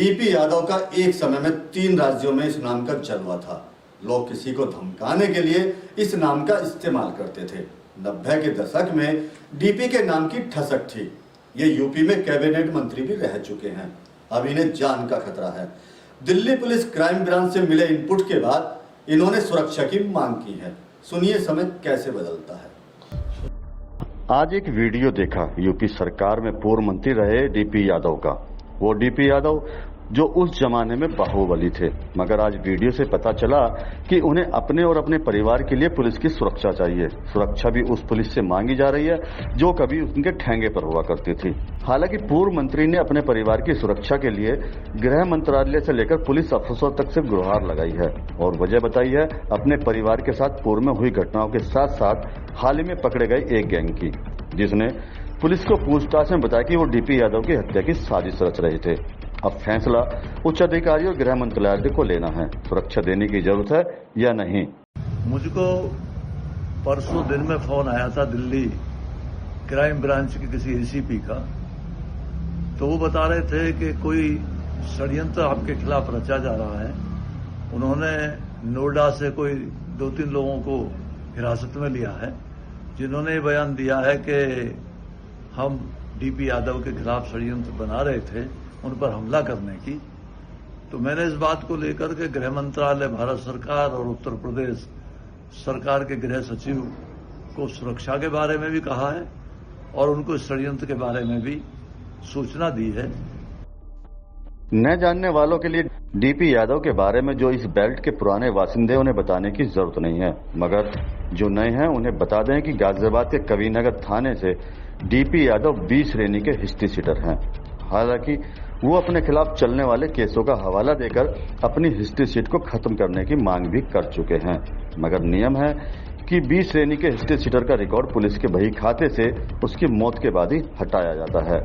DP Yadav का एक समय में 3 राज्यों में इस नाम का जलवा था। लोग किसी को धमकाने के लिए इस नाम का इस्तेमाल करते थे। 90 के दशक में डीपी के नाम की ठसक थी। ये यूपी में कैबिनेट मंत्री भी रह चुके हैं। अब इन्हें जान का खतरा है। दिल्ली पुलिस क्राइम ब्रांच से मिले इनपुट के बाद इन्होंने सुरक्षा की मांग की है। सुनिए समय कैसे बदलता है। आज एक वीडियो देखा यूपी सरकार में पूर्व मंत्री रहे डीपी यादव का। वो डीपी यादव जो उस जमाने में बाहुबली थे, मगर आज वीडियो से पता चला कि उन्हें अपने और अपने परिवार के लिए पुलिस की सुरक्षा चाहिए। सुरक्षा भी उस पुलिस से मांगी जा रही है जो कभी उनके ठेंगे पर हुआ करती थी। हालांकि पूर्व मंत्री ने अपने परिवार की सुरक्षा के लिए गृह मंत्रालय से लेकर पुलिस अफसरों तक से गुहार लगाई है और वजह बताई है अपने परिवार के साथ पूर्व में हुई घटनाओं के साथ साथ हाल ही में पकड़े गए एक गैंग की, जिसने पुलिस को पूछताछ में बताया कि वो डीपी यादव की हत्या की साजिश रच रहे थे। अब फैसला उच्च अधिकारी और गृह मंत्रालय को लेना है, सुरक्षा देने की जरूरत है या नहीं। मुझको परसों दिन में फोन आया था दिल्ली क्राइम ब्रांच के किसी एसीपी का, तो वो बता रहे थे कि कोई षड्यंत्र आपके खिलाफ रचा जा रहा है। उन्होंने नोएडा से कोई 2-3 लोगों को हिरासत में लिया है, जिन्होंने बयान दिया है कि हम डीपी यादव के खिलाफ षड्यंत्र बना रहे थे उन पर हमला करने की। तो मैंने इस बात को लेकर के गृह मंत्रालय, भारत सरकार और उत्तर प्रदेश सरकार के गृह सचिव को सुरक्षा के बारे में भी कहा है और उनको इस षड्यंत्र के बारे में भी सूचना दी है। न जानने वालों के लिए डीपी यादव के बारे में जो इस बेल्ट के पुराने वासिंदे उन्हें बताने की जरूरत नहीं है, मगर जो नए हैं उन्हें बता दें कि गाजियाबाद के कविनगर थाने से डीपी यादव 20 श्रेणी के हिस्ट्री सीटर हैं। हालांकि वो अपने खिलाफ चलने वाले केसों का हवाला देकर अपनी हिस्ट्री सीट को खत्म करने की मांग भी कर चुके हैं, मगर नियम है कि 20 श्रेणी के हिस्ट्री सीटर का रिकॉर्ड पुलिस के बही खाते से उसकी मौत के बाद ही हटाया जाता है।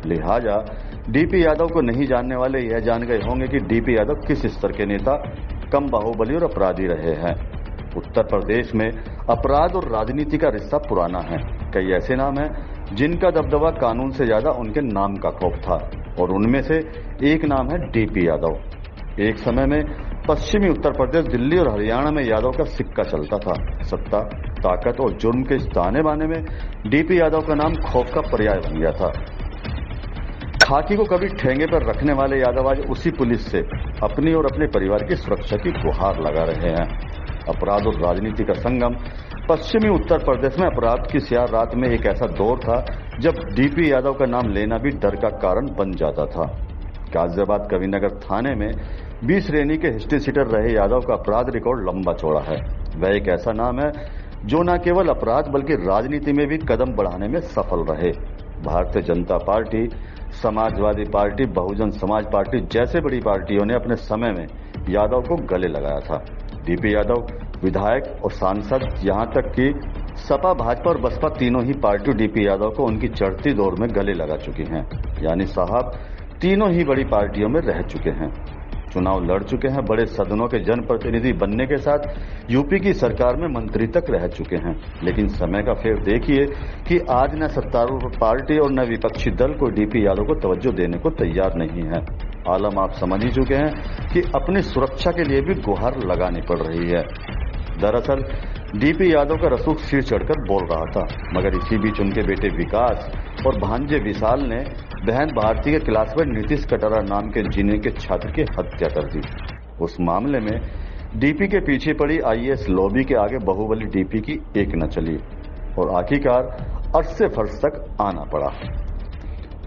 लिहाजा डीपी यादव को नहीं जानने वाले यह जान गए होंगे कि डीपी यादव किस स्तर के नेता, कम बाहुबली और अपराधी रहे हैं। उत्तर प्रदेश में अपराध और राजनीति का रिश्ता पुराना है। कई ऐसे नाम हैं जिनका दबदबा कानून से ज्यादा उनके नाम का खौफ था और उनमें से एक नाम है डीपी यादव। एक समय में पश्चिमी उत्तर प्रदेश, दिल्ली और हरियाणा में यादव का सिक्का चलता था। सत्ता, ताकत और जुर्म के इस ताने बाने में डीपी यादव का नाम खौफ का पर्याय बन गया था। खाकी को कभी ठेंगे पर रखने वाले यादव आज उसी पुलिस से अपनी और अपने परिवार की सुरक्षा की गुहार लगा रहे हैं। अपराध और राजनीति का संगम पश्चिमी उत्तर प्रदेश में अपराध की स्याह रात में एक ऐसा दौर था जब डीपी यादव का नाम लेना भी डर का कारण बन जाता था। गाजियाबाद कविनगर थाने में 20 श्रेणी के हिस्ट्री सीटर रहे यादव का अपराध रिकॉर्ड लंबा चौड़ा है। वह एक ऐसा नाम है जो न केवल अपराध बल्कि राजनीति में भी कदम बढ़ाने में सफल रहे। Bharatiya Janata party, Samajwadi party, Bahujan Samaj party जैसे बड़ी पार्टियों ने अपने समय में यादव को गले लगाया था। डीपी यादव विधायक और सांसद, यहां तक कि सपा, भाजपा और बसपा तीनों ही पार्टियों डीपी यादव को उनकी चढ़ती दौर में गले लगा चुकी हैं। यानी साहब तीनों ही बड़ी पार्टियों में रह चुके हैं, चुनाव लड़ चुके हैं, बड़े सदनों के जनप्रतिनिधि बनने के साथ यूपी की सरकार में मंत्री तक रह चुके हैं। लेकिन समय का फेर देखिए कि आज न सत्तारूढ़ पार्टी और न विपक्षी दल को डीपी यादव को तवज्जो देने को तैयार नहीं है। आलम आप समझ ही चुके हैं कि अपनी सुरक्षा के लिए भी गुहार लगानी पड़ रही है। दरअसल डीपी यादव का रसूख सिर चढ़कर बोल रहा था, मगर इसी बीच उनके बेटे विकास और भांजे विशाल ने बहन भारती के क्लासमेट नीतीश कटारा नाम के इंजीनियर के छात्र की हत्या कर दी। उस मामले में डीपी के पीछे पड़ी आईएएस लॉबी के आगे बाहुबली डीपी की एक न चली और आखिरकार अर्श से फर्श तक आना पड़ा।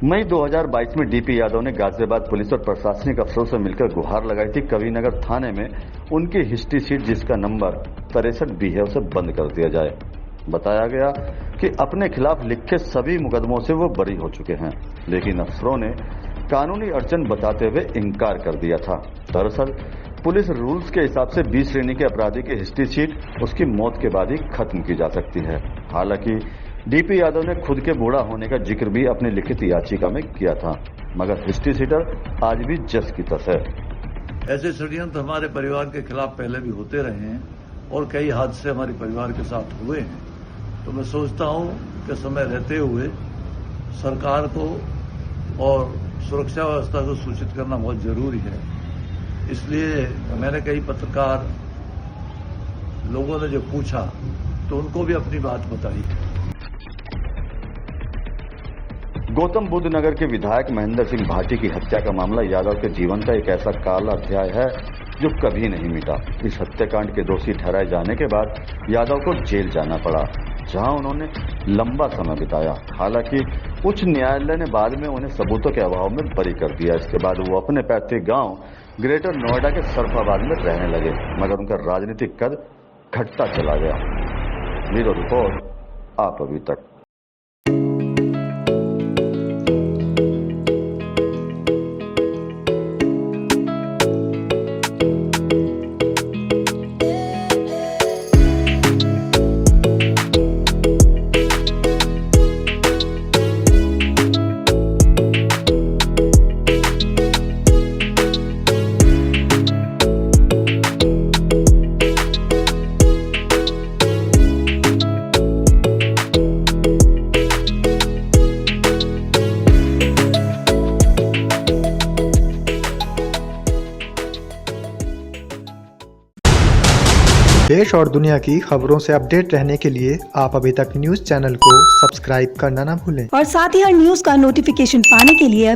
मई 2022 में डीपी यादव ने गाजियाबाद पुलिस और प्रशासनिक अफसरों से मिलकर गुहार लगाई थी कविनगर थाने में उनकी हिस्ट्री सीट, जिसका नंबर 63B है, उसे बंद कर दिया जाए। बताया गया कि अपने खिलाफ लिखे सभी मुकदमों से वो बरी हो चुके हैं, लेकिन अफसरों ने कानूनी अड़चन बताते हुए इनकार कर दिया था। दरअसल पुलिस रूल्स के हिसाब से 20 श्रेणी के अपराधी की हिस्ट्री सीट उसकी मौत के बाद ही खत्म की जा सकती है। हालांकि डीपी यादव ने खुद के बूढ़ा होने का जिक्र भी अपनी लिखित याचिका में किया था, मगर हिस्ट्री सीटर आज भी जस की तस है। ऐसे षड्यंत्र हमारे परिवार के खिलाफ पहले भी होते रहे हैं और कई हादसे हमारे परिवार के साथ हुए हैं। तो मैं सोचता हूं कि समय रहते हुए सरकार को और सुरक्षा व्यवस्था को सूचित करना बहुत जरूरी है। इसलिए मैंने कई पत्रकार लोगों ने जो पूछा तो उनको भी अपनी बात बताई। गौतम बुद्ध नगर के विधायक महेंद्र सिंह भाटी की हत्या का मामला यादव के जीवन का एक ऐसा काला अध्याय है जो कभी नहीं मिटा। इस हत्याकांड के दोषी ठहराए जाने के बाद यादव को जेल जाना पड़ा, जहां उन्होंने लंबा समय बिताया। हालांकि उच्च न्यायालय ने बाद में उन्हें सबूतों के अभाव में बरी कर दिया। इसके बाद वो अपने पैतृक गांव ग्रेटर नोएडा के सरफाबाद में रहने लगे, मगर उनका राजनीतिक कद घटता चला गया। ब्यूरो रिपोर्ट, आप अभी तक। देश और दुनिया की खबरों से अपडेट रहने के लिए आप अभी तक न्यूज चैनल को सब्सक्राइब करना ना भूलें। और साथ ही हर न्यूज का नोटिफिकेशन पाने के लिए